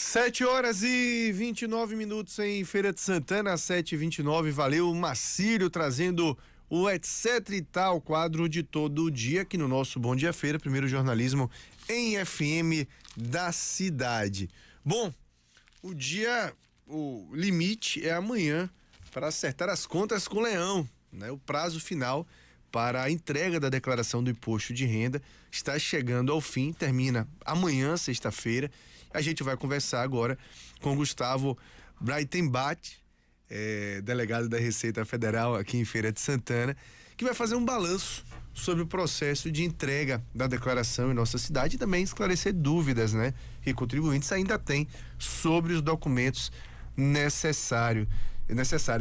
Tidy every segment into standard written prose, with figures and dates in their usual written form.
7h29 em Feira de Santana, 7h29. Valeu, Marcílio, trazendo o etc e tal, quadro de todo o dia aqui no nosso Bom Dia Feira, primeiro jornalismo em FM da cidade. Bom, o limite é amanhã para acertar as contas com o Leão, né? O prazo final para a entrega da declaração do imposto de renda está chegando ao fim, termina amanhã, sexta-feira. A gente vai conversar agora com Gustavo Breitenbach, delegado da Receita Federal aqui em Feira de Santana, que vai fazer um balanço sobre o processo de entrega da declaração em nossa cidade e também esclarecer dúvidas, né, que contribuintes ainda têm sobre os documentos necessários.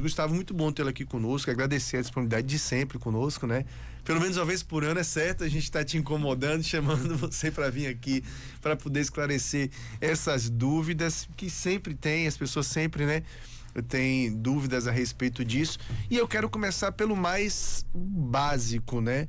Gustavo, muito bom tê-lo aqui conosco, agradecer a disponibilidade de sempre conosco, né? Pelo menos uma vez por ano, é certo, a gente está te incomodando, chamando você para vir aqui para poder esclarecer essas dúvidas que sempre tem, as pessoas sempre, né, têm dúvidas a respeito disso. E eu quero começar pelo mais básico, né?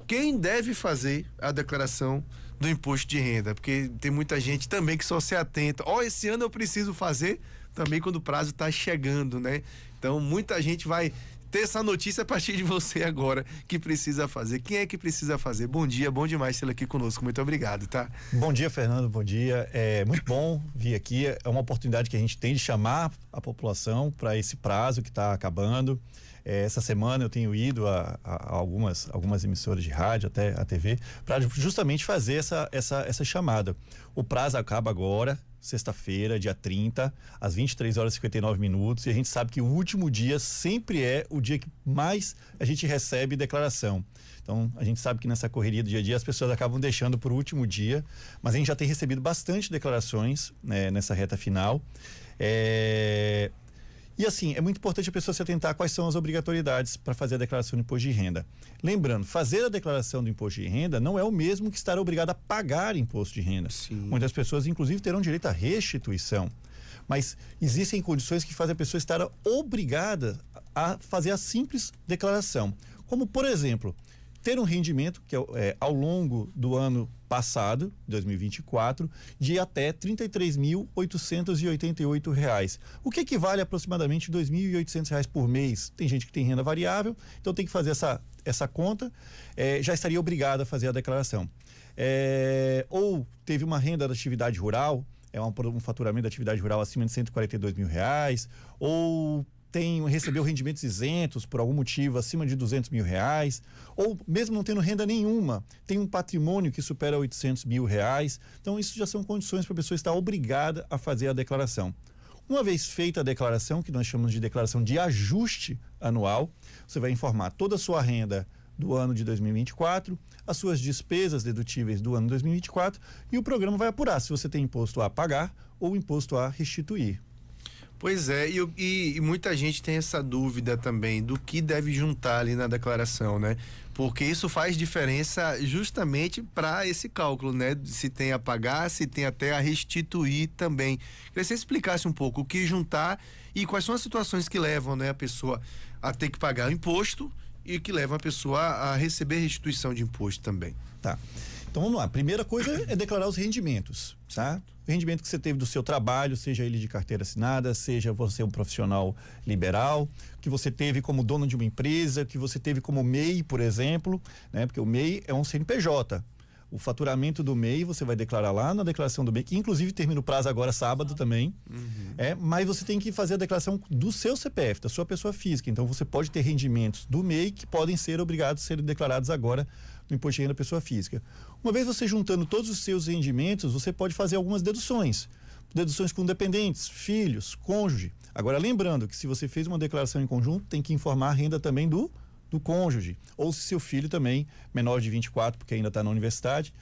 Quem deve fazer a declaração do imposto de renda? Porque tem muita gente também que só se atenta. Esse ano eu preciso fazer também quando o prazo está chegando, né? Então muita gente vai ter essa notícia a partir de você agora que precisa fazer. Quem é que precisa fazer? Bom dia, bom demais tê-lo aqui conosco. Muito obrigado, tá? Bom dia, Fernando, bom dia. É muito bom vir aqui. É uma oportunidade que a gente tem de chamar a população para esse prazo que está acabando. Essa semana eu tenho ido a algumas emissoras de rádio, até a TV, para justamente fazer essa chamada. O prazo acaba agora, sexta-feira, dia 30, às 23h59, e a gente sabe que o último dia sempre é o dia que mais a gente recebe declaração. Então, a gente sabe que nessa correria do dia a dia as pessoas acabam deixando para o último dia, mas a gente já tem recebido bastante declarações, né, nessa reta final. E assim, é muito importante a pessoa se atentar a quais são as obrigatoriedades para fazer a declaração do imposto de renda. Lembrando, fazer a declaração do imposto de renda não é o mesmo que estar obrigado a pagar imposto de renda. Sim. Muitas pessoas, inclusive, terão direito à restituição. Mas existem condições que fazem a pessoa estar obrigada a fazer a simples declaração. Como, por exemplo, ter um rendimento que ao longo do ano passado, 2024, de até R$ 33.888, o que equivale a aproximadamente R$ 2.800 por mês. Tem gente que tem renda variável, então tem que fazer essa conta, já estaria obrigado a fazer a declaração. Ou teve uma renda da atividade rural, um faturamento da atividade rural acima de R$ 142 mil, ou recebeu rendimentos isentos por algum motivo acima de R$ 200 mil, ou mesmo não tendo renda nenhuma, tem um patrimônio que supera R$ 800 mil. Então isso já são condições para a pessoa estar obrigada a fazer a declaração. Uma vez feita a declaração, que nós chamamos de declaração de ajuste anual, você vai informar toda a sua renda do ano de 2024, as suas despesas dedutíveis do ano 2024, e o programa vai apurar se você tem imposto a pagar ou imposto a restituir. Pois é, e muita gente tem essa dúvida também do que deve juntar ali na declaração, né? Porque isso faz diferença justamente para esse cálculo, né? Se tem a pagar, se tem até a restituir também. Queria que você explicasse um pouco o que juntar e quais são as situações que levam, né, a pessoa a ter que pagar o imposto e que levam a pessoa a receber restituição de imposto também. Tá. Então vamos lá, a primeira coisa é declarar os rendimentos, tá? O rendimento que você teve do seu trabalho, seja ele de carteira assinada, seja você um profissional liberal, que você teve como dono de uma empresa, que você teve como MEI, por exemplo, né? Porque o MEI é um CNPJ. O faturamento do MEI você vai declarar lá na declaração do MEI, que inclusive termina o prazo agora sábado também. Mas você tem que fazer a declaração do seu CPF, da sua pessoa física. Então você pode ter rendimentos do MEI que podem ser obrigados a serem declarados agora no imposto de renda da pessoa física. Uma vez você juntando todos os seus rendimentos, você pode fazer algumas deduções com dependentes, filhos, cônjuge. Agora lembrando que se você fez uma declaração em conjunto, tem que informar a renda também do cônjuge, ou se seu filho também, menor de 24, porque ainda está na universidade,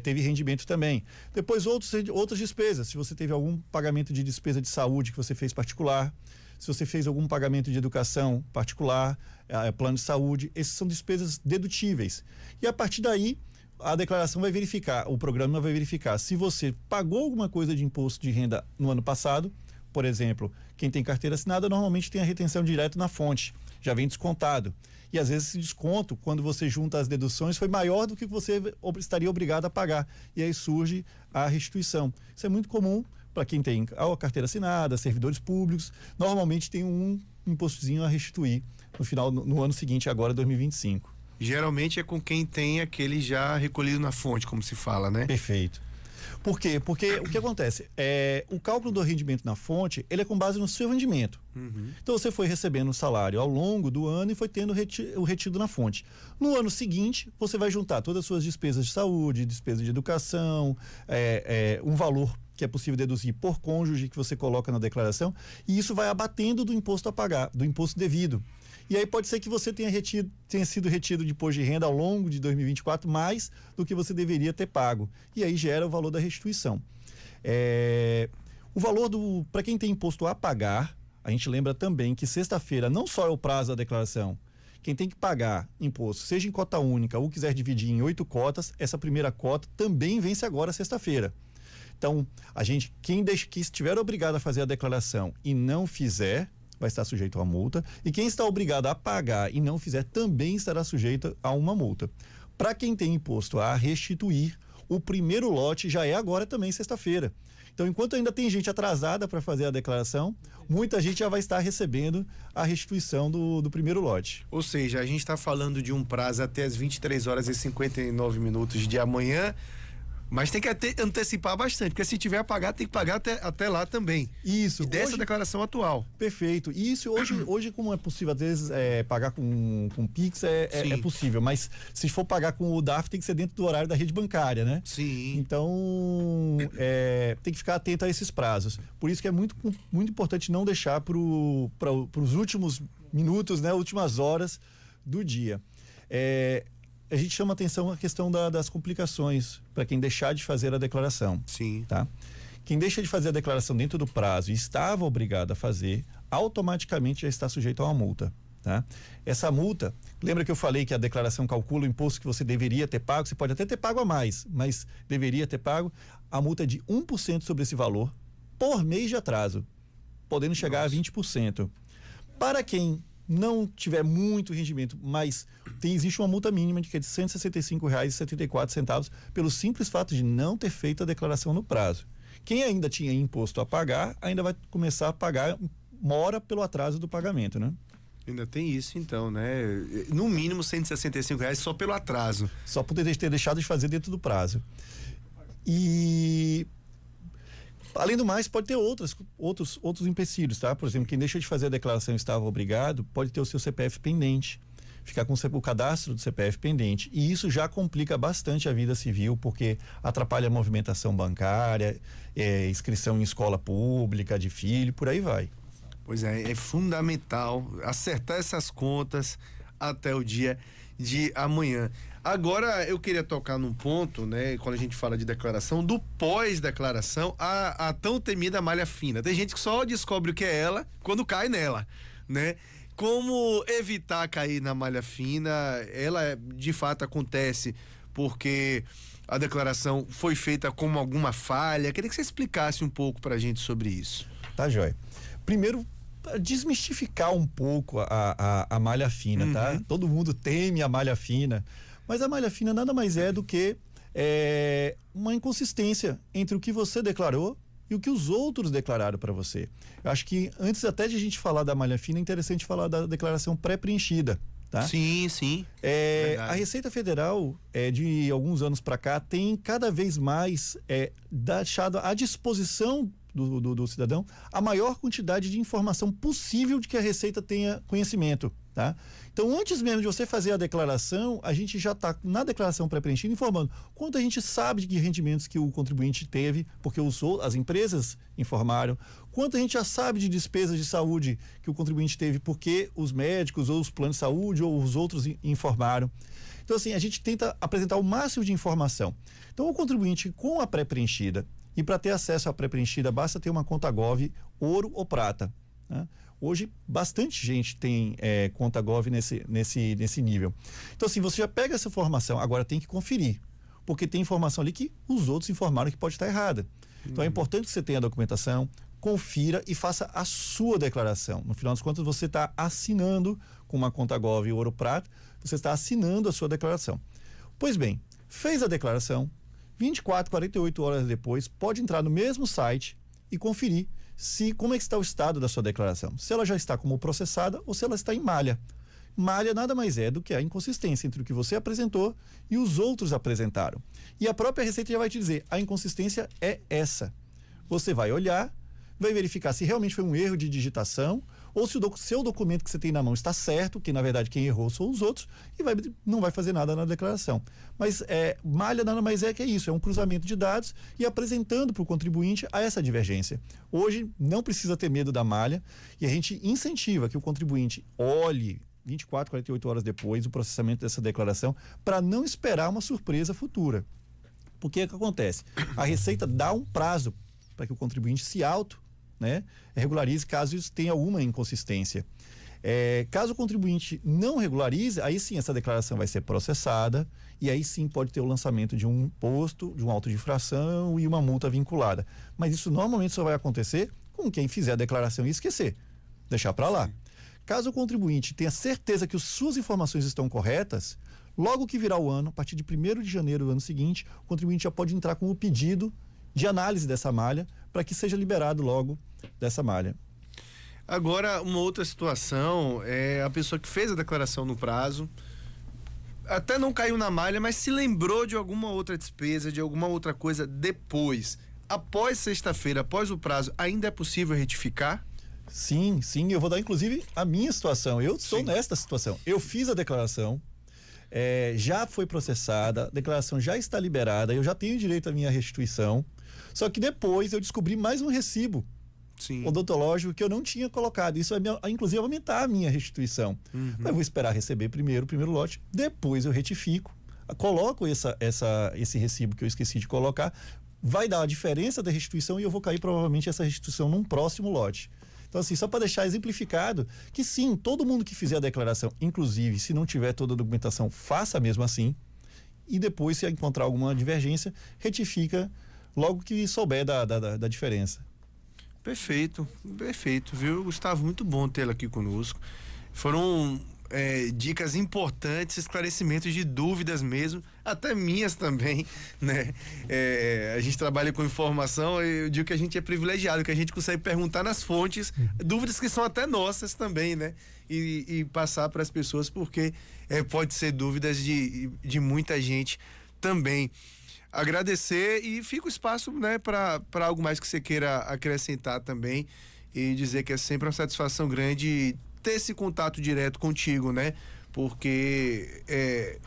teve rendimento também. Depois outras despesas, se você teve algum pagamento de despesa de saúde que você fez particular, se você fez algum pagamento de educação particular, plano de saúde, essas são despesas dedutíveis. E a partir daí, a declaração vai verificar, o programa vai verificar se você pagou alguma coisa de imposto de renda no ano passado. Por exemplo, quem tem carteira assinada normalmente tem a retenção direta na fonte. já vem descontado. E às vezes esse desconto, quando você junta as deduções, foi maior do que você estaria obrigado a pagar. E aí surge a restituição. Isso é muito comum para quem tem a carteira assinada, servidores públicos. Normalmente tem um impostozinho a restituir no ano seguinte, agora 2025. Geralmente é com quem tem aquele já recolhido na fonte, como se fala, né? Perfeito. Por quê? Porque o que acontece? O cálculo do rendimento na fonte, ele é com base no seu rendimento. Uhum. Então você foi recebendo o salário ao longo do ano e foi tendo o retido na fonte. No ano seguinte, você vai juntar todas as suas despesas de saúde, despesas de educação, um valor que é possível deduzir por cônjuge que você coloca na declaração, e isso vai abatendo do imposto a pagar, do imposto devido. E aí pode ser que você tenha sido retido de imposto de renda ao longo de 2024 mais do que você deveria ter pago. E aí gera o valor da restituição. O valor para quem tem imposto a pagar, a gente lembra também que sexta-feira não só é o prazo da declaração. Quem tem que pagar imposto, seja em cota única ou quiser dividir em 8 cotas, essa primeira cota também vence agora sexta-feira. Então, quem estiver obrigado a fazer a declaração e não fizer, vai estar sujeito a multa, e quem está obrigado a pagar e não fizer também estará sujeito a uma multa. Para quem tem imposto a restituir, o primeiro lote já é agora também sexta-feira. Então, enquanto ainda tem gente atrasada para fazer a declaração, muita gente já vai estar recebendo a restituição do primeiro lote. Ou seja, a gente está falando de um prazo até as 23 horas e 59 minutos de amanhã, mas tem que antecipar bastante, porque se tiver a pagar, tem que pagar até lá também. Isso. E dessa declaração atual. Perfeito. E isso hoje como é possível, às vezes, pagar com Pix é possível, mas se for pagar com o DARF, tem que ser dentro do horário da rede bancária, né? Sim. Então, tem que ficar atento a esses prazos. Por isso que é muito, muito importante não deixar para os últimos minutos, né? Últimas horas do dia. A gente chama atenção a questão das complicações para quem deixar de fazer a declaração. Sim. Tá? Quem deixa de fazer a declaração dentro do prazo e estava obrigado a fazer, automaticamente já está sujeito a uma multa. Tá? Essa multa, lembra que eu falei que a declaração calcula o imposto que você deveria ter pago? Você pode até ter pago a mais, mas deveria ter pago. A multa é de 1% sobre esse valor por mês de atraso, podendo chegar a 20%. Para quem não tiver muito rendimento, mas existe uma multa mínima que é de R$ 165,74 pelo simples fato de não ter feito a declaração no prazo. Quem ainda tinha imposto a pagar, ainda vai começar a pagar mora pelo atraso do pagamento, né? Ainda tem isso, então, né? No mínimo R$ 165 só pelo atraso. Só por ter deixado de fazer dentro do prazo. E além do mais, pode ter outros empecilhos, tá? Por exemplo, quem deixa de fazer a declaração e estava obrigado, pode ter o seu CPF pendente, ficar com o cadastro do CPF pendente. E isso já complica bastante a vida civil, porque atrapalha a movimentação bancária, inscrição em escola pública de filho, por aí vai. Pois é fundamental acertar essas contas até o dia de amanhã. Agora, eu queria tocar num ponto, né, quando a gente fala de declaração, do pós-declaração, a tão temida malha fina. Tem gente que só descobre o que é ela quando cai nela, né? Como evitar cair na malha fina? Ela, de fato, acontece porque a declaração foi feita com alguma falha. Queria que você explicasse um pouco pra gente sobre isso. Tá, joia. Primeiro, desmistificar um pouco a malha fina, tá? Todo mundo teme a malha fina, mas a malha fina nada mais é do que uma inconsistência entre o que você declarou e o que os outros declararam para você. Eu acho que antes até de a gente falar da malha fina, é interessante falar da declaração pré-preenchida. Tá? Sim. A Receita Federal, de alguns anos para cá, tem cada vez mais deixado à disposição do cidadão a maior quantidade de informação possível de que a Receita tenha conhecimento. Tá? Então, antes mesmo de você fazer a declaração, a gente já está na declaração pré-preenchida informando quanto a gente sabe de rendimentos que o contribuinte teve, porque as empresas informaram, quanto a gente já sabe de despesas de saúde que o contribuinte teve, porque os médicos ou os planos de saúde ou os outros informaram. Então, assim, a gente tenta apresentar o máximo de informação. Então, o contribuinte com a pré-preenchida, e para ter acesso à pré-preenchida, basta ter uma conta Gov ouro ou prata. Né? Hoje, bastante gente tem conta Gov nesse nível. Então, assim, você já pega essa informação, agora tem que conferir, porque tem informação ali que os outros informaram que pode estar errada. Então, é importante que você tenha a documentação, confira e faça a sua declaração. No final das contas, você está assinando com uma conta Gov Ouro Prata, você está assinando a sua declaração. Pois bem, fez a declaração, 24, 48 horas depois, pode entrar no mesmo site e conferir como é que está o estado da sua declaração. Se ela já está como processada ou se ela está em malha. Malha nada mais é do que a inconsistência entre o que você apresentou e os outros apresentaram. E a própria Receita já vai te dizer, a inconsistência é essa. Você vai olhar, vai verificar se realmente foi um erro de digitação ou se o seu documento que você tem na mão está certo, que na verdade quem errou são os outros, e não vai fazer nada na declaração. Mas malha nada mais é que isso, é um cruzamento de dados e apresentando para o contribuinte a essa divergência. Hoje não precisa ter medo da malha e a gente incentiva que o contribuinte olhe 24, 48 horas depois o processamento dessa declaração para não esperar uma surpresa futura. Porque o que acontece? A Receita dá um prazo para que o contribuinte se regularize caso tenha alguma inconsistência. Caso o contribuinte não regularize, aí sim essa declaração vai ser processada e aí sim pode ter o lançamento de um imposto, de um auto de infração e uma multa vinculada. Mas isso normalmente só vai acontecer com quem fizer a declaração e esquecer, deixar para lá. Caso o contribuinte tenha certeza que as suas informações estão corretas, logo que virar o ano, a partir de 1º de janeiro do ano seguinte, o contribuinte já pode entrar com o pedido de análise dessa malha para que seja liberado logo dessa malha. Agora, uma outra situação é a pessoa que fez a declaração no prazo, até não caiu na malha, mas se lembrou de alguma outra despesa, de alguma outra coisa depois. Após sexta-feira, após o prazo, ainda é possível retificar? Sim, eu vou dar inclusive a minha situação. Eu estou nesta situação. Eu fiz a declaração, já foi processada, a declaração já está liberada, eu já tenho direito à minha restituição. Só que depois eu descobri mais um recibo odontológico que eu não tinha colocado. Isso vai, inclusive, aumentar a minha restituição. Eu vou esperar receber primeiro o primeiro lote, depois eu retifico, coloco esse recibo que eu esqueci de colocar, vai dar a diferença da restituição e eu vou cair provavelmente essa restituição num próximo lote. Então, assim, só para deixar exemplificado que sim, todo mundo que fizer a declaração, inclusive se não tiver toda a documentação, faça mesmo assim e depois, se encontrar alguma divergência, retifica logo que souber da diferença. Perfeito, viu, Gustavo? Muito bom tê-lo aqui conosco. Foram dicas importantes, esclarecimentos de dúvidas mesmo, até minhas também, né? A gente trabalha com informação e eu digo que a gente é privilegiado, que a gente consegue perguntar nas fontes dúvidas que são até nossas também, né? E passar para as pessoas, porque pode ser dúvidas de muita gente também. Agradecer e fica o espaço, né, para algo mais que você queira acrescentar também e dizer que é sempre uma satisfação grande ter esse contato direto contigo, né? Porque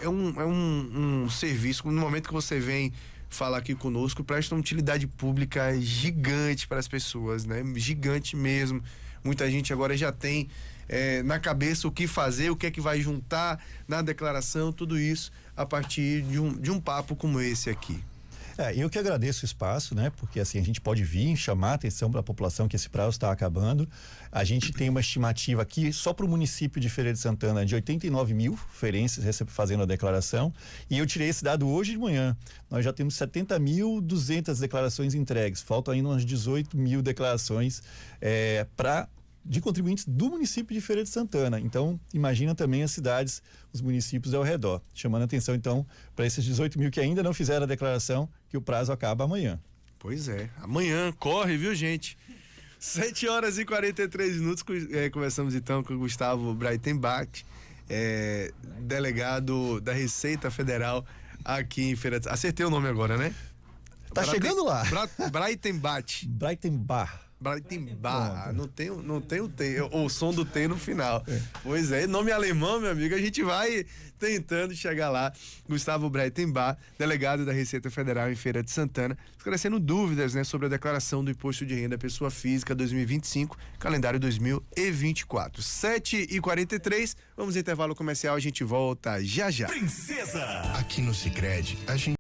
é um serviço, no momento que você vem falar aqui conosco, presta uma utilidade pública gigante para as pessoas, né? Gigante mesmo. Muita gente agora já tem na cabeça o que fazer, o que é que vai juntar na declaração, tudo isso a partir de um papo como esse aqui. Eu que agradeço o espaço, né? Porque assim, a gente pode vir chamar a atenção para a população que esse prazo está acabando. A gente tem uma estimativa aqui, só para o município de Feira de Santana, de 89 mil feirenses fazendo a declaração. E eu tirei esse dado hoje de manhã. Nós já temos 70.200 declarações entregues. Faltam ainda umas 18 mil declarações de contribuintes do município de Feira de Santana. Então, imagina também as cidades, os municípios ao redor. Chamando a atenção, então, para esses 18 mil que ainda não fizeram a declaração, que o prazo acaba amanhã. Pois é, amanhã, corre, viu, gente? 7h43, conversamos então com o Gustavo Breitenbach, delegado da Receita Federal aqui em Feira de Santana. Acertei o nome agora, né? Chegando lá. Breitenbach. Não tem o T, o som do T no final. Pois é, nome alemão, meu amigo, a gente vai tentando chegar lá. Gustavo Breitenbach, delegado da Receita Federal em Feira de Santana, esclarecendo dúvidas, né, sobre a declaração do Imposto de Renda Pessoa Física 2025, calendário 2024. 7h43, vamos ao intervalo comercial, a gente volta já. Princesa! Aqui no Sicredi, a gente